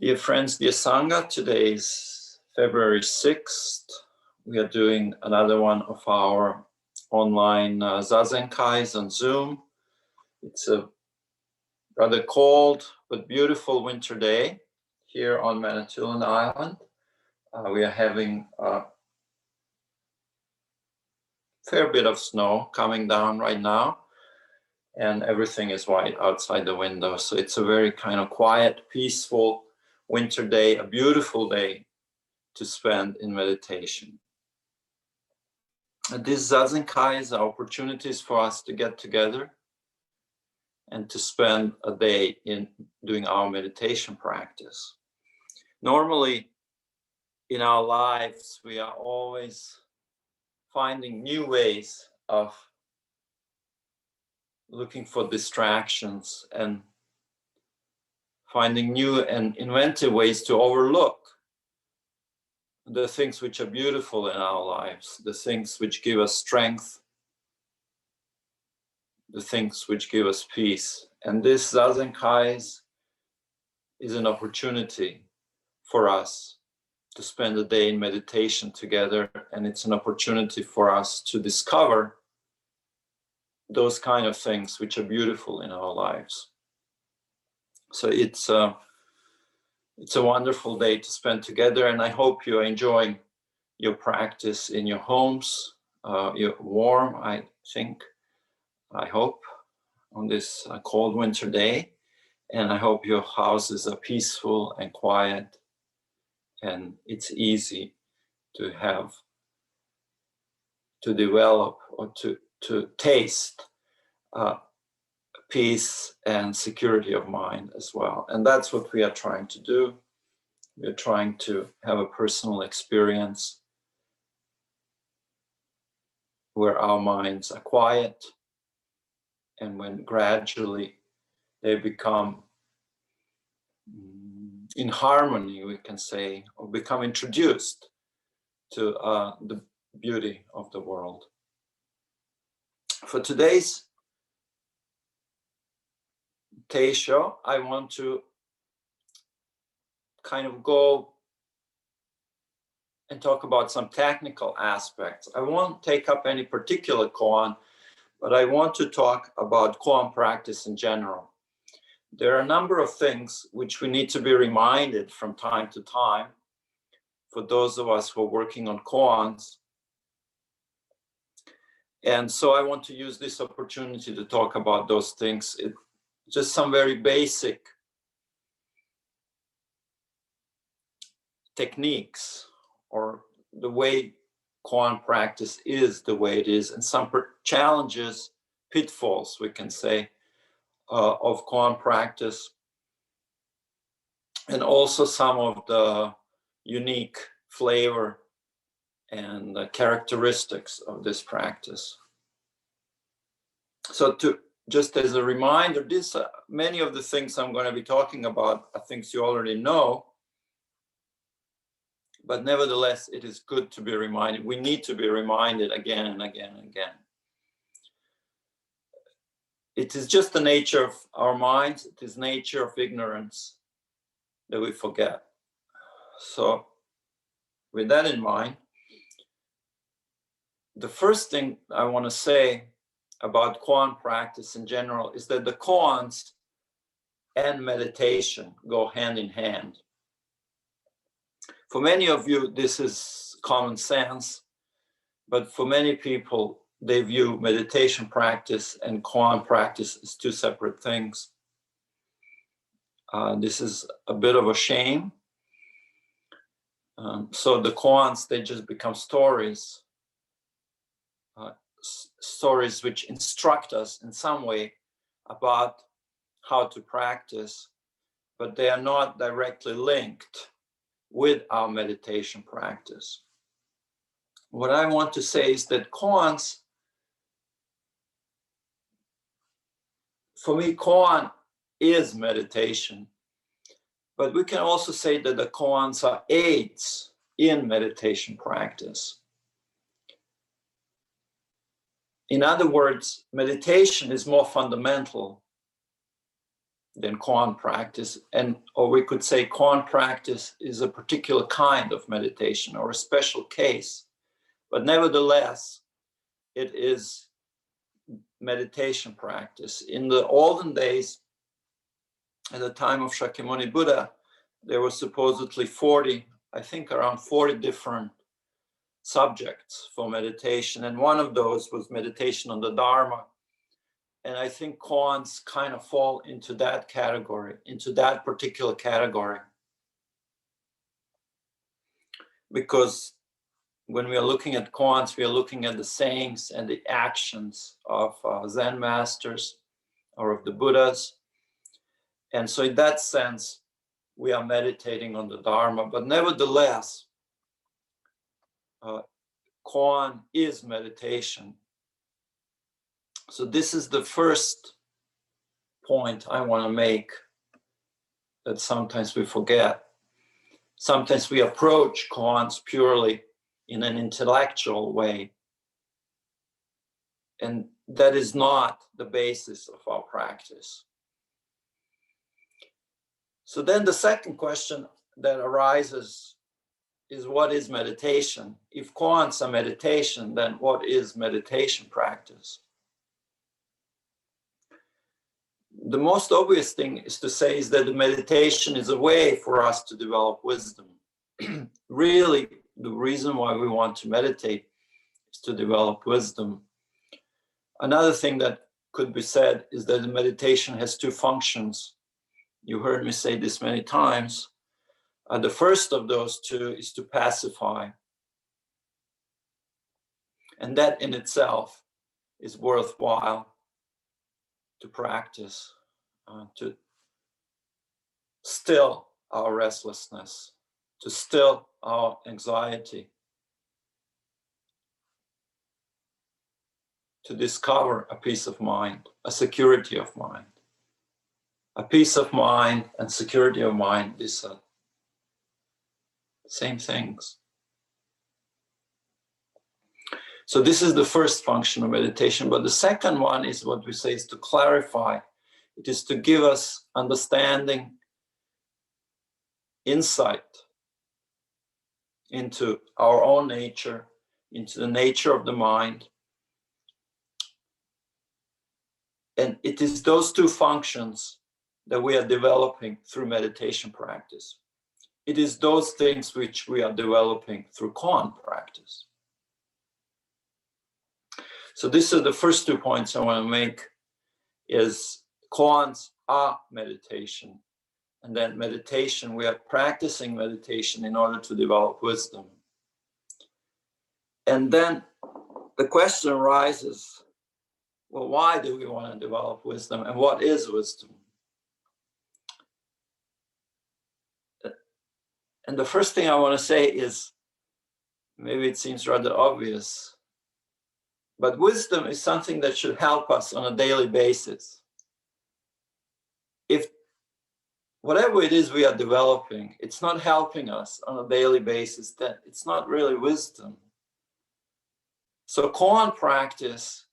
Dear friends, dear Sangha, today is February 6th. We are doing another one of our online Zazen Kais on Zoom. It's a rather cold but beautiful winter day here on Manitoulin Island. We are having a fair bit of snow coming down right now, and everything is white outside the window. So it's a very kind of quiet, peaceful winter day, a beautiful day to spend in meditation. And these Zazen Kais are opportunities for us to get together and to spend a day in doing our meditation practice. Normally, in our lives, we are always finding new ways of looking for distractions and finding new and inventive ways to overlook the things which are beautiful in our lives, the things which give us strength, the things which give us peace. And this Zazen Kais is an opportunity for us to spend a day in meditation together, and it's an opportunity for us to discover those kind of things which are beautiful in our lives. So it's a wonderful day to spend together, and I hope you're enjoying your practice in your homes. You're warm, I hope, on this cold winter day. And I hope your houses are peaceful and quiet, and it's easy to develop or to taste peace and security of mind as well. And that's what we are trying to do. We're trying to have a personal experience where our minds are quiet, and when gradually they become in harmony, we can say, or become introduced to the beauty of the world. For today's Teisho, I want to kind of go and talk about some technical aspects. I won't take up any particular koan, but I want to talk about koan practice in general. There are a number of things which we need to be reminded from time to time for those of us who are working on koans. And so I want to use this opportunity to talk about those things. Just some very basic techniques, or the way koan practice is the way it is, and some challenges, pitfalls, we can say, of koan practice, and also some of the unique flavor and the characteristics of this practice. So just as a reminder, many of the things I'm going to be talking about are things you already know, but nevertheless, it is good to be reminded. We need to be reminded again and again and again. It is just the nature of our minds, it is nature of ignorance that we forget. So with that in mind, the first thing I want to say about koan practice in general is that the koans and meditation go hand in hand. For many of you, this is common sense, but for many people, they view meditation practice and koan practice as two separate things. This is a bit of a shame. So the koans, they just become stories. Stories which instruct us in some way about how to practice, but they are not directly linked with our meditation practice. What I want to say is that koans, for me, koan is meditation, but we can also say that the koans are aids in meditation practice. In other words, meditation is more fundamental than koan practice. Or we could say koan practice is a particular kind of meditation or a special case. But nevertheless, it is meditation practice. In the olden days, at the time of Shakyamuni Buddha, there were supposedly 40, I think around 40 different subjects for meditation. And one of those was meditation on the Dharma. And I think koans kind of fall into that category, into that particular category. Because when we are looking at koans, we are looking at the sayings and the actions of Zen masters or of the Buddhas. And so in that sense, we are meditating on the Dharma. But nevertheless, koan is meditation. So this is the first point I want to make that sometimes we forget. Sometimes we approach koans purely in an intellectual way. And that is not the basis of our practice. So then the second question that arises is, what is meditation? If koans are meditation, then what is meditation practice? The most obvious thing is to say is that the meditation is a way for us to develop wisdom. Really, the reason why we want to meditate is to develop wisdom. Another thing that could be said is that the meditation has two functions. You heard me say this many times. The first of those two is to pacify. And that in itself is worthwhile to practice, to still our restlessness, to still our anxiety, to discover a peace of mind, a security of mind. A peace of mind and security of mind is same things. So this is the first function of meditation. But the second one is what we say is to clarify. It is to give us understanding, insight into our own nature, into the nature of the mind. And it is those two functions that we are developing through meditation practice. It is those things which we are developing through koan practice. So these are the first 2 points I want to make, is koans are meditation. And then meditation, we are practicing meditation in order to develop wisdom. And then the question arises, well, why do we want to develop wisdom, and what is wisdom? And the first thing I want to say is, maybe it seems rather obvious, but wisdom is something that should help us on a daily basis. If whatever it is we are developing, it's not helping us on a daily basis, then it's not really wisdom. So koan practice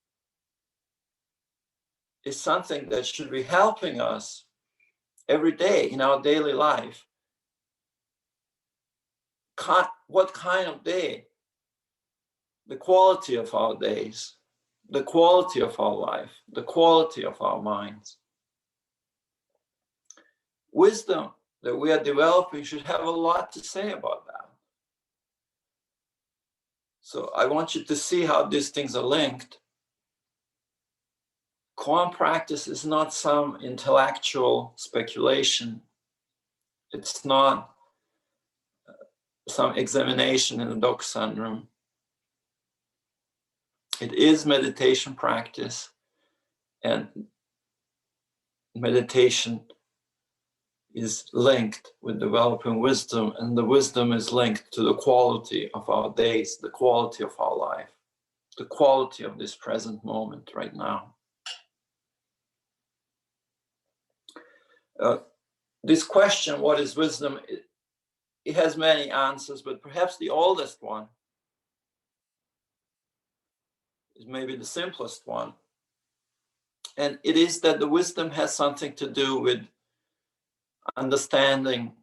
is something that should be helping us every day in our daily life. What kind of day? The quality of our days, the quality of our life, the quality of our minds. Wisdom that we are developing should have a lot to say about that. So I want you to see how these things are linked. Koan practice is not some intellectual speculation. It's not some examination in the Dokusan room. It is meditation practice, and meditation is linked with developing wisdom, and the wisdom is linked to the quality of our days, the quality of our life, the quality of this present moment right now. This question, what is wisdom? It has many answers, but perhaps the oldest one is maybe the simplest one. And it is that the wisdom has something to do with understanding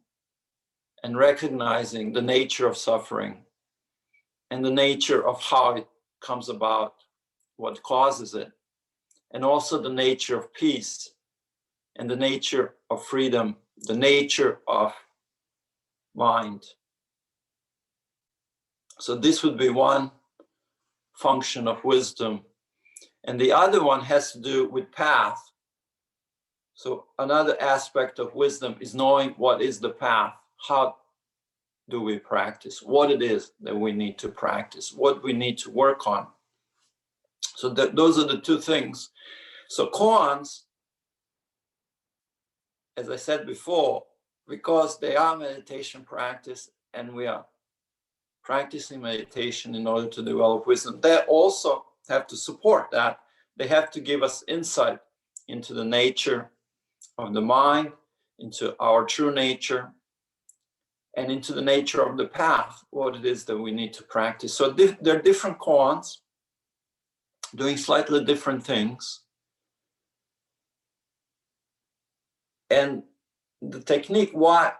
and recognizing the nature of suffering and the nature of how it comes about, what causes it, and also the nature of peace and the nature of freedom, the nature of mind. So this would be one function of wisdom. And the other one has to do with path. So another aspect of wisdom is knowing what is the path. How do we practice? What it is that we need to practice, what we need to work on. So those are the two things. So koans, as I said before, because they are meditation practice and we are practicing meditation in order to develop wisdom, they also have to support that. They have to give us insight into the nature of the mind, into our true nature, and into the nature of the path, what it is that we need to practice. So there are different koans doing slightly different things. And the technique, why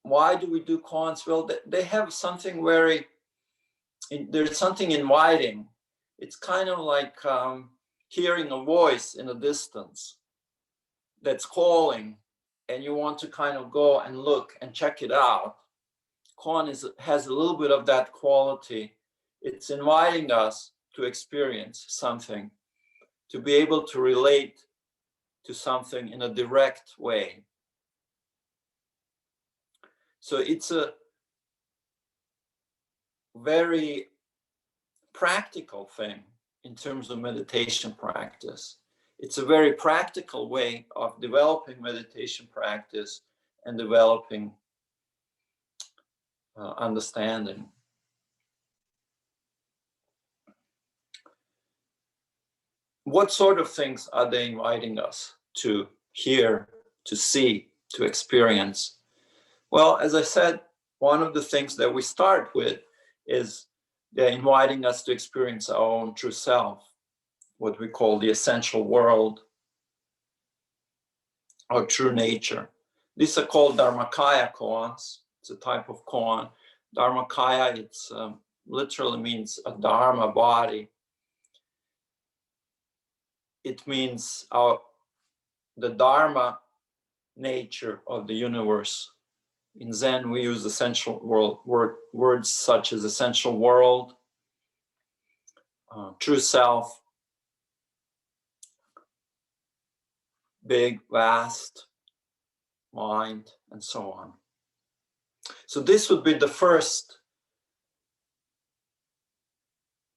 do we do koans? Well, they have something there's something inviting. It's kind of like hearing a voice in a distance that's calling, and you want to kind of go and look and check it out. Koan has a little bit of that quality. It's inviting us to experience something, to be able to relate to something in a direct way. So it's a very practical thing in terms of meditation practice. It's a very practical way of developing meditation practice and developing understanding. What sort of things are they inviting us to hear, to see, to experience? Well, as I said, one of the things that we start with is they're inviting us to experience our own true self, what we call the essential world, our true nature. These are called Dharmakaya Koans. It's a type of koan. Dharmakaya, it's literally means a Dharma body. It means the Dharma nature of the universe. In Zen, we use essential world words such as essential world, true self, big, vast, mind, and so on. So this would be the first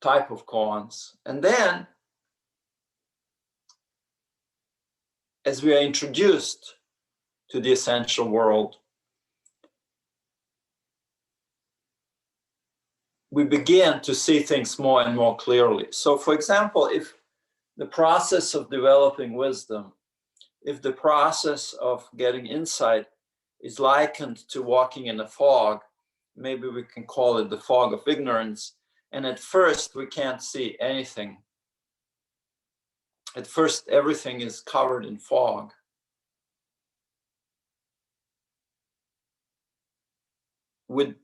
type of koans. And then, as we are introduced to the essential world, we begin to see things more and more clearly. So, for example, if the process of developing wisdom, if the process of getting insight is likened to walking in a fog, maybe we can call it the fog of ignorance, and at first we can't see anything. At first, everything is covered in fog. With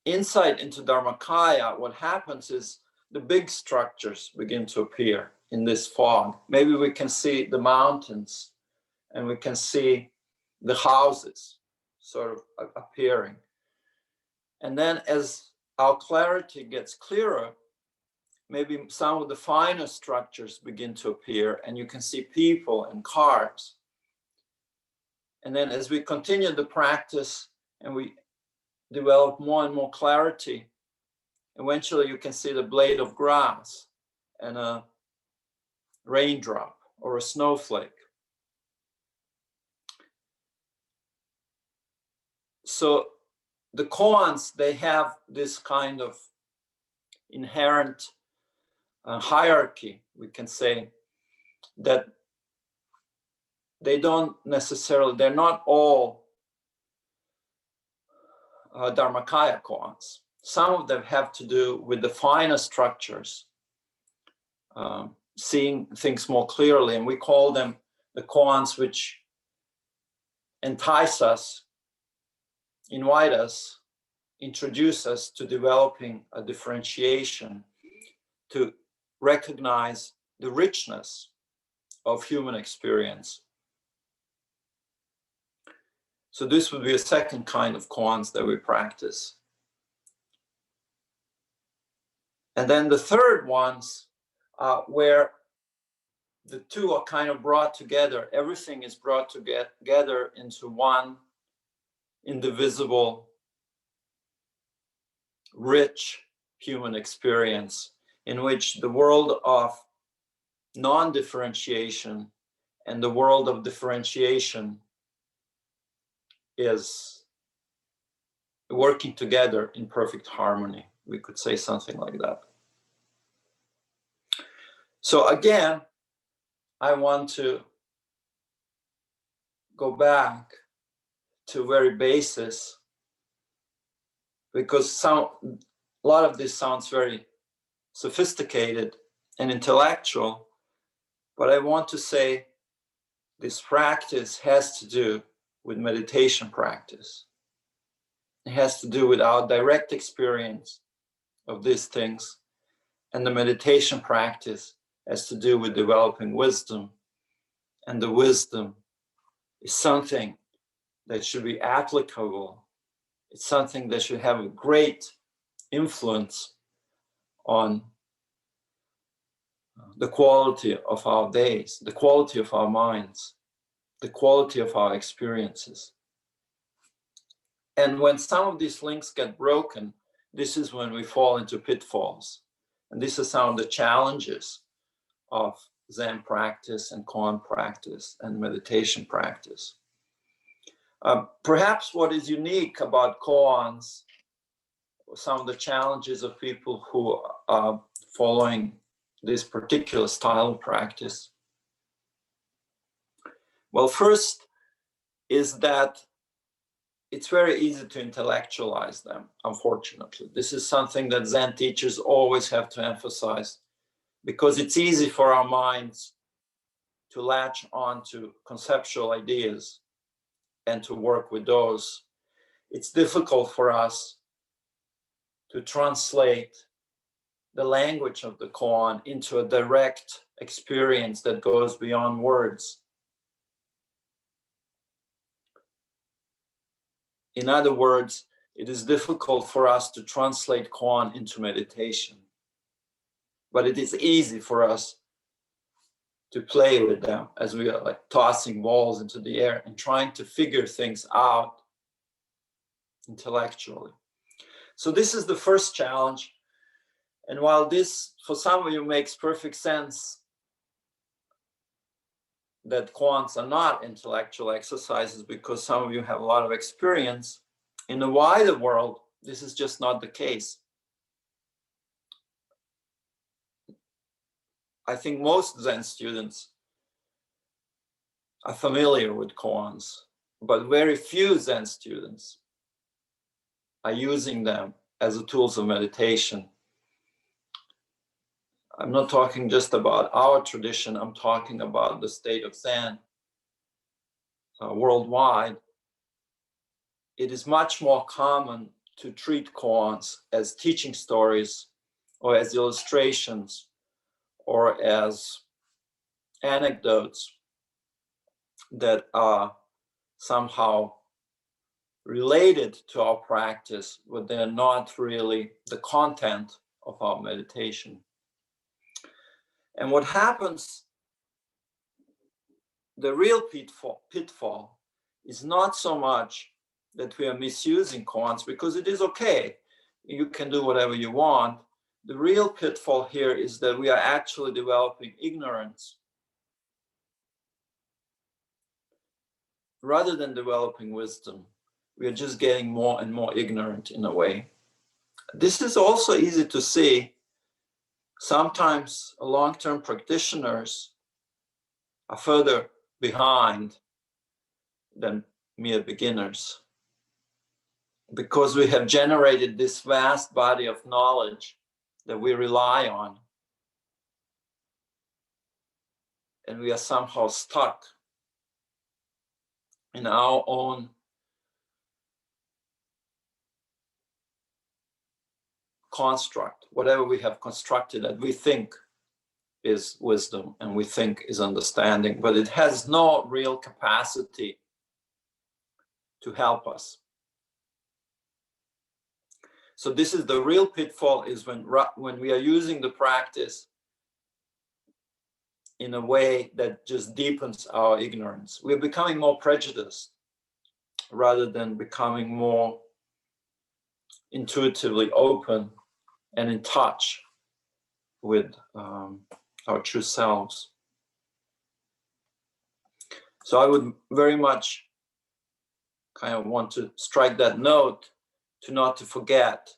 insight into Dharmakaya, what happens is the big structures begin to appear in this fog. Maybe we can see the mountains and we can see the houses sort of appearing. And then as our clarity gets clearer, maybe some of the finer structures begin to appear and you can see people and cars. And then as we continue the practice and we develop more and more clarity, eventually you can see the blade of grass and a raindrop or a snowflake. So the koans, they have this kind of inherent hierarchy, we can say, that they're not all Dharmakaya koans. Some of them have to do with the finer structures. seeing things more clearly, and we call them the koans which entice us, invite us, introduce us to developing a differentiation, to recognize the richness of human experience. So this would be a second kind of koans that we practice. And then the third ones, where the two are kind of brought together, everything is brought together into one indivisible, rich human experience, in which the world of non-differentiation and the world of differentiation is working together in perfect harmony. We could say something like that. So again, I want to go back to very basis, because a lot of this sounds very sophisticated and intellectual, but I want to say this practice has to do with meditation practice. It has to do with our direct experience of these things, and the meditation practice has to do with developing wisdom, and the wisdom is something that should be applicable. It's something that should have a great influence on the quality of our days, the quality of our minds, the quality of our experiences. And when some of these links get broken, this is when we fall into pitfalls. And these are some of the challenges of Zen practice and Koan practice and meditation practice. Perhaps what is unique about koans, some of the challenges of people who are following this particular style of practice. Well, first is that it's very easy to intellectualize them, unfortunately. This is something that Zen teachers always have to emphasize, because it's easy for our minds to latch on to conceptual ideas and to work with those. It's difficult for us to translate the language of the koan into a direct experience that goes beyond words. In other words, it is difficult for us to translate koan into meditation, but it is easy for us to play with them as we are like tossing balls into the air and trying to figure things out intellectually. So this is the first challenge. And while this, for some of you, makes perfect sense, that koans are not intellectual exercises because some of you have a lot of experience, in the wider world, this is just not the case. I think most Zen students are familiar with koans, but very few Zen students are using them as a tools of meditation. I'm not talking just about our tradition, I'm talking about the state of Zen worldwide. It is much more common to treat koans as teaching stories or as illustrations or as anecdotes that are somehow related to our practice, but they're not really the content of our meditation. And what happens, the real pitfall is not so much that we are misusing koans, because it is okay. You can do whatever you want. The real pitfall here is that we are actually developing ignorance rather than developing wisdom. We are just getting more and more ignorant in a way. This is also easy to see. Sometimes long-term practitioners are further behind than mere beginners, because we have generated this vast body of knowledge that we rely on. and we are somehow stuck in our own construct, whatever we have constructed that we think is wisdom and we think is understanding, but it has no real capacity to help us. So this is the real pitfall, is when we are using the practice in a way that just deepens our ignorance. We're becoming more prejudiced rather than becoming more intuitively open and in touch with our true selves. So I would very much kind of want to strike that note to not to forget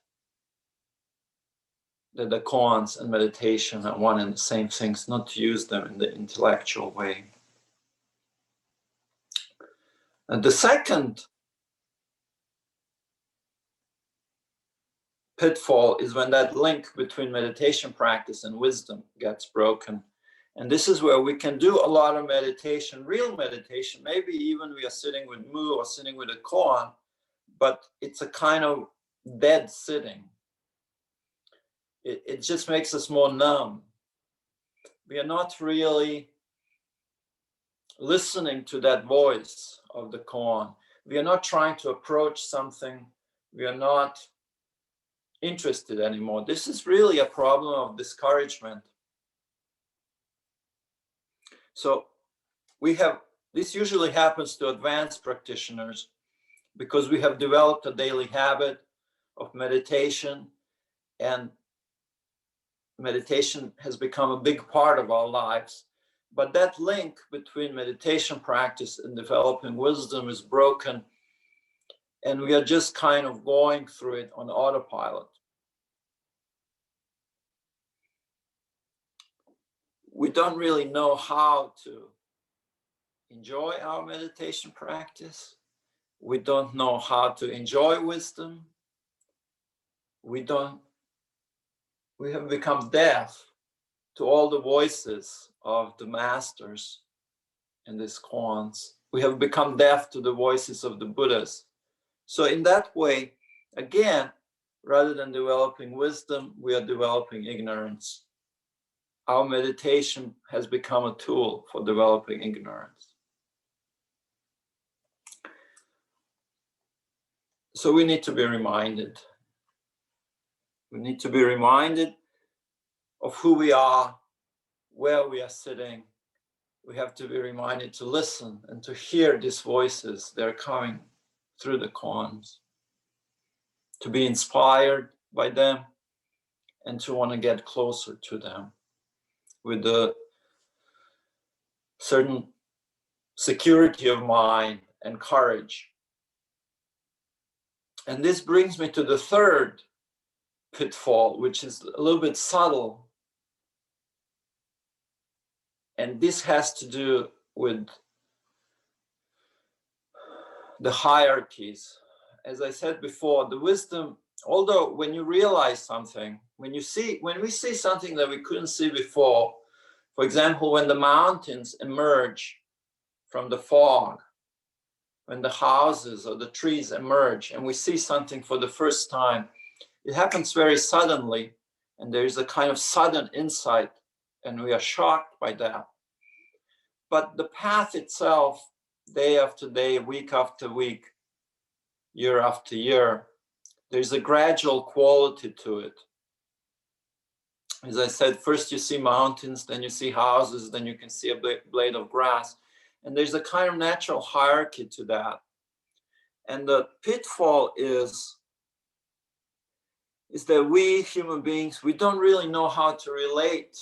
that the koans and meditation are one and the same things, not to use them in the intellectual way. And the second pitfall is when that link between meditation practice and wisdom gets broken. And this is where we can do a lot of meditation, real meditation. Maybe even we are sitting with Mu or sitting with a koan, but it's a kind of dead sitting. It just makes us more numb. We are not really listening to that voice of the koan. We are not trying to approach something. We are not interested anymore. This is really a problem of discouragement. So this usually happens to advanced practitioners because we have developed a daily habit of meditation, and meditation has become a big part of our lives. But that link between meditation practice and developing wisdom is broken, and we are just kind of going through it on autopilot. We don't really know how to enjoy our meditation practice. We don't know how to enjoy wisdom. We have become deaf to all the voices of the masters in these koans. We have become deaf to the voices of the Buddhas. So in that way, again, rather than developing wisdom, we are developing ignorance. Our meditation has become a tool for developing ignorance. So we need to be reminded. We need to be reminded of who we are, where we are sitting. We have to be reminded to listen and to hear these voices. They're coming through the koans. To be inspired by them and to want to get closer to them with a certain security of mind and courage. And this brings me to the third pitfall, which is a little bit subtle. And this has to do with the hierarchies. As I said before, the wisdom, although when you realize something, when we see something that we couldn't see before, for example, when the mountains emerge from the fog, when the houses or the trees emerge and we see something for the first time, it happens very suddenly, and there is a kind of sudden insight, and we are shocked by that. But the path itself, day after day, week after week, year after year, there's a gradual quality to it. As I said, first you see mountains, then you see houses, then you can see a blade of grass. And there's a kind of natural hierarchy to that. And the pitfall is that we human beings, we don't really know how to relate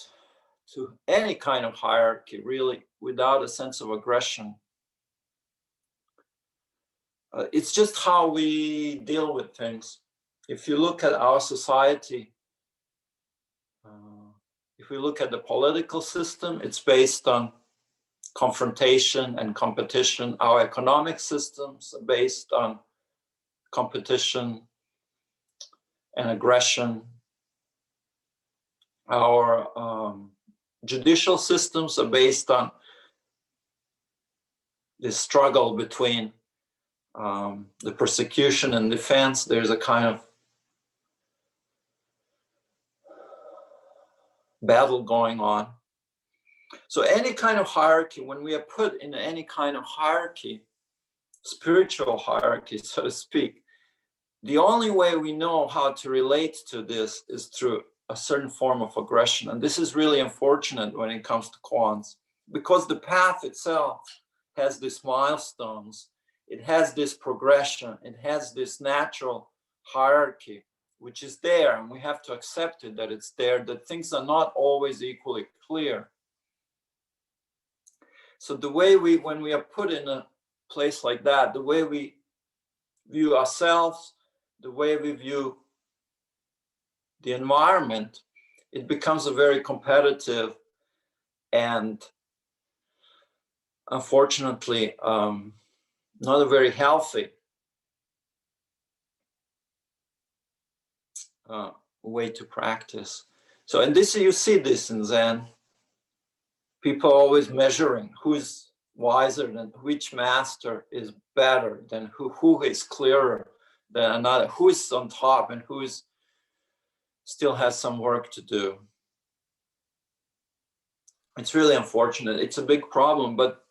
to any kind of hierarchy, really, without a sense of aggression. It's just how we deal with things. If you look at our society, if we look at the political system, it's based on confrontation and competition. Our economic systems are based on competition and aggression. Our judicial systems are based on this struggle between the persecution and defense. There's a kind of battle going on. So any kind of hierarchy, when we are put in any kind of hierarchy, spiritual hierarchy, so to speak, the only way we know how to relate to this is through a certain form of aggression. And this is really unfortunate when it comes to koans, because the path itself has these milestones, it has this progression, it has this natural hierarchy, which is there, and we have to accept it, that it's there, that things are not always equally clear. So the way when we are put in a place like that, the way we view ourselves, the way we view the environment, it becomes a very competitive and unfortunately not a very healthy way to practice. So, and this, you see this in Zen. People are always measuring who's wiser than which master is better than who is clearer than another, who is on top and who is still has some work to do. It's really unfortunate. It's a big problem, but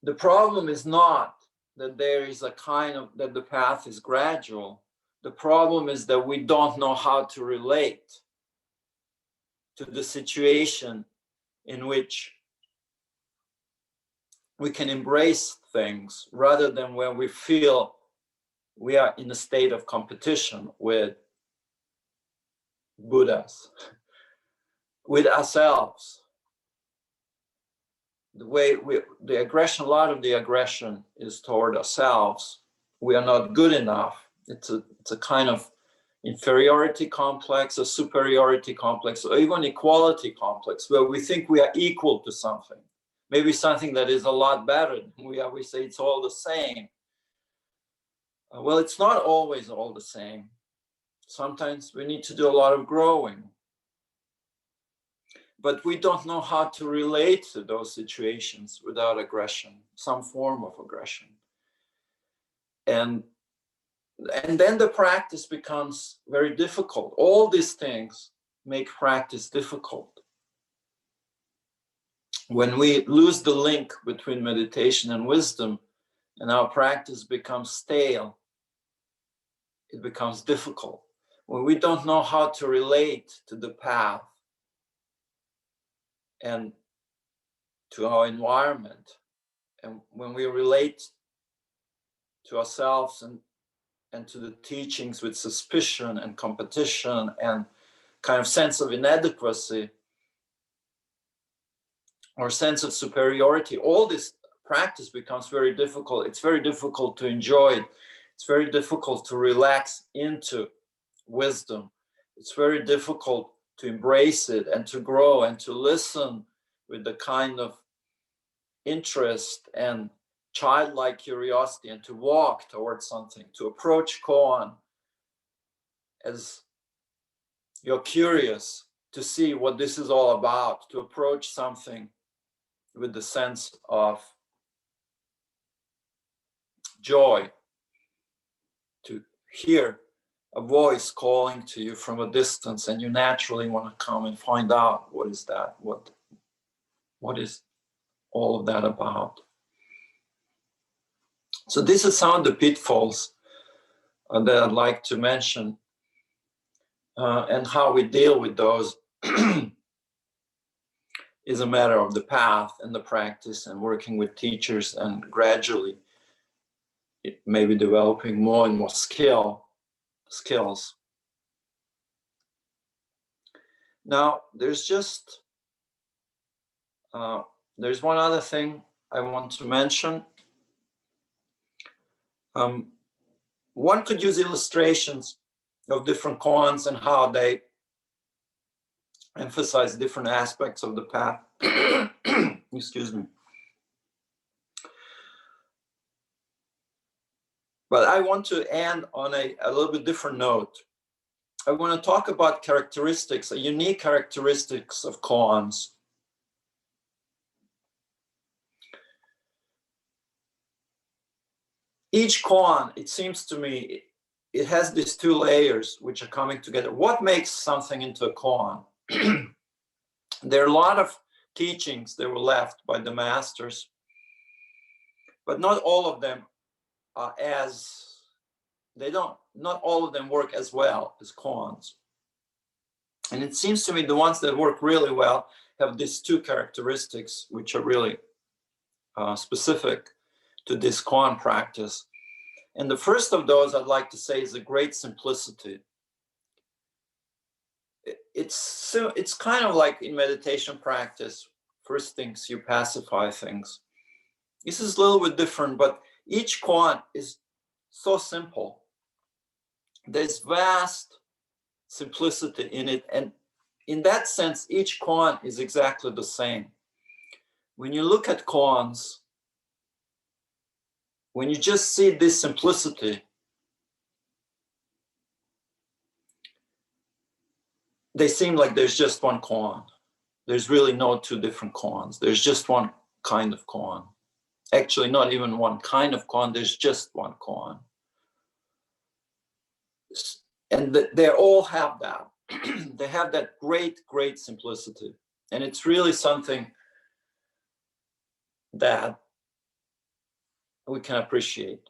the problem is not that there is a kind of, that the path is gradual. The problem is that we don't know how to relate to the situation in which we can embrace things, rather than when we feel we are in a state of competition with Buddhas, with ourselves. The way the aggression, a lot of the aggression is toward ourselves. We are not good enough. It's a kind of inferiority complex, a superiority complex, or even equality complex, where we think we are equal to something. Maybe something that is a lot better than we are. We say it's all the same. Well, it's not always all the same. Sometimes we need to do a lot of growing. But we don't know how to relate to those situations without aggression, some form of aggression. And then the practice becomes very difficult. All these things make practice difficult. When we lose the link between meditation and wisdom, and our practice becomes stale, it becomes difficult. When we don't know how to relate to the path and to our environment, and when we relate to ourselves and to the teachings with suspicion and competition and kind of sense of inadequacy or sense of superiority, all this practice becomes very difficult. It's very difficult to enjoy it. It's very difficult to relax into wisdom. It's very difficult to embrace it and to grow and to listen with the kind of interest and childlike curiosity, and to walk towards something, to approach koan as you're curious to see what this is all about, to approach something with the sense of joy, to hear a voice calling to you from a distance, and you naturally want to come and find out what is that, what is all of that about. So this is some of the pitfalls that I'd like to mention, and how we deal with those is a matter of the path and the practice and working with teachers, and gradually it may be developing more and more skills. Now, there's one other thing I want to mention. One could use illustrations of different koans and how they emphasize different aspects of the path. Excuse me. But I want to end on a little bit different note. I want to talk about characteristics, unique characteristics of koans. Each koan, it seems to me, it has these two layers which are coming together. What makes something into a koan? There are a lot of teachings that were left by the masters, but not all of them are not all of them work as well as koans. And it seems to me the ones that work really well have these two characteristics, which are really specific to this koan practice. And the first of those I'd like to say is a great simplicity. It's kind of like in meditation practice, first things you pacify things. This is a little bit different, but each koan is so simple. There's vast simplicity in it, and in that sense, each koan is exactly the same. When you look at koans, when you just see this simplicity, they seem like there's just one koan. There's really no two different koans. There's just one kind of koan. Actually, not even one kind of koan, there's just one koan. And they all have that. They have that great, great simplicity. And it's really something that we can appreciate.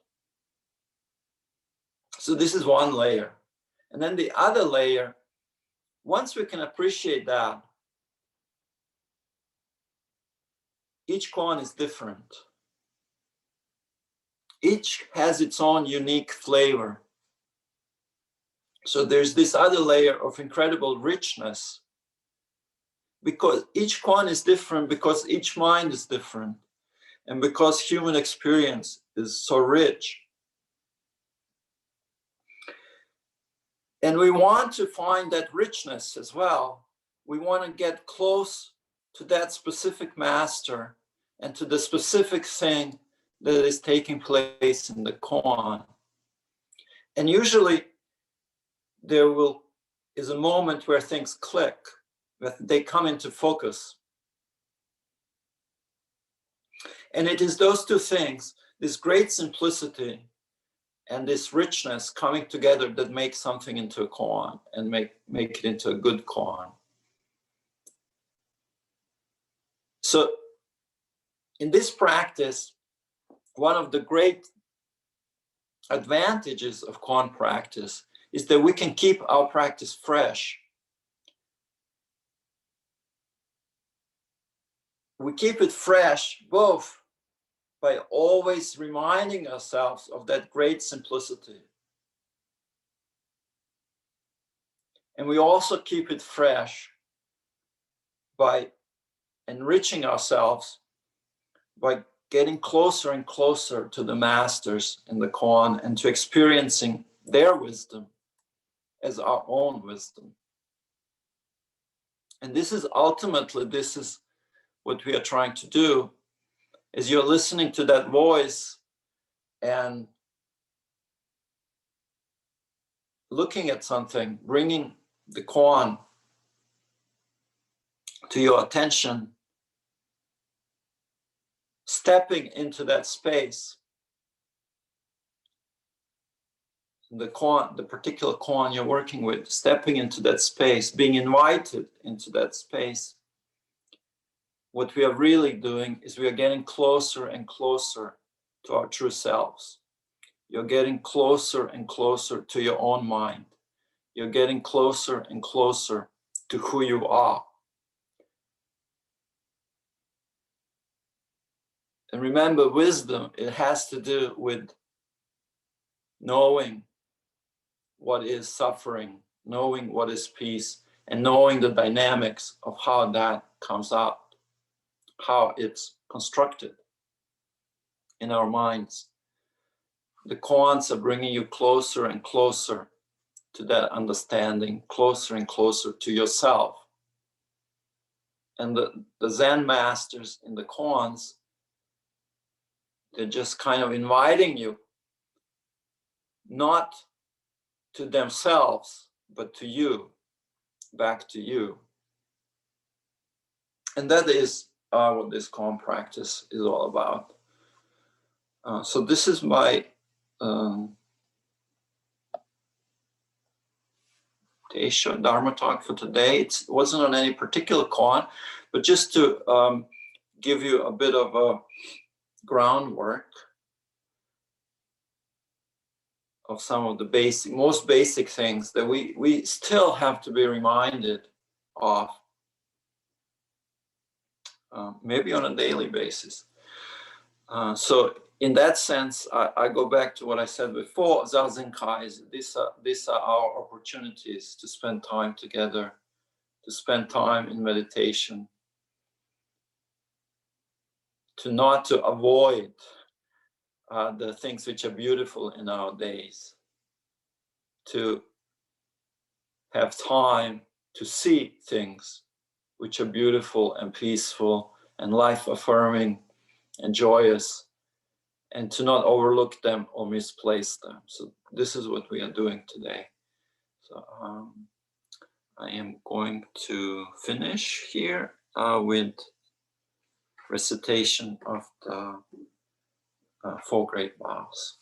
So this is one layer. And then the other layer, once we can appreciate that, each koan is different. Each has its own unique flavor. So there's this other layer of incredible richness, because each koan is different, because each mind is different, and because human experience is so rich. And we want to find that richness as well. We want to get close to that specific master and to the specific thing that is taking place in the koan. And usually there is a moment where things click, that they come into focus. And it is those two things, this great simplicity and this richness coming together, that make something into a koan and make it into a good koan. So in this practice, one of the great advantages of koan practice is that we can keep our practice fresh. We keep it fresh both by always reminding ourselves of that great simplicity. And we also keep it fresh by enriching ourselves, by getting closer and closer to the masters in the koan and to experiencing their wisdom as our own wisdom. And this is what we are trying to do, is you're listening to that voice and looking at something, bringing the koan to your attention, stepping into that space. The particular koan you're working with, stepping into that space, being invited into that space. What we are really doing is we are getting closer and closer to our true selves. You're getting closer and closer to your own mind. You're getting closer and closer to who you are. And remember, wisdom, it has to do with knowing what is suffering, knowing what is peace, and knowing the dynamics of how that comes out, how it's constructed in our minds. The koans are bringing you closer and closer to that understanding, closer and closer to yourself. And the Zen masters in the koans, they're just kind of inviting you not to themselves, but to you, back to you. And that is what this Koan practice is all about. So this is my Dharma talk for today. It wasn't on any particular Koan, but just to give you a bit of a groundwork of some of the most basic things that we still have to be reminded of, maybe on a daily basis. So in that sense, I go back to what I said before, Zazen Kais. These are our opportunities to spend time together, to spend time in meditation, to avoid the things which are beautiful in our days, to have time to see things which are beautiful and peaceful and life-affirming and joyous, and to not overlook them or misplace them. So this is what we are doing today. So I am going to finish here with recitation of the Four Great Vows.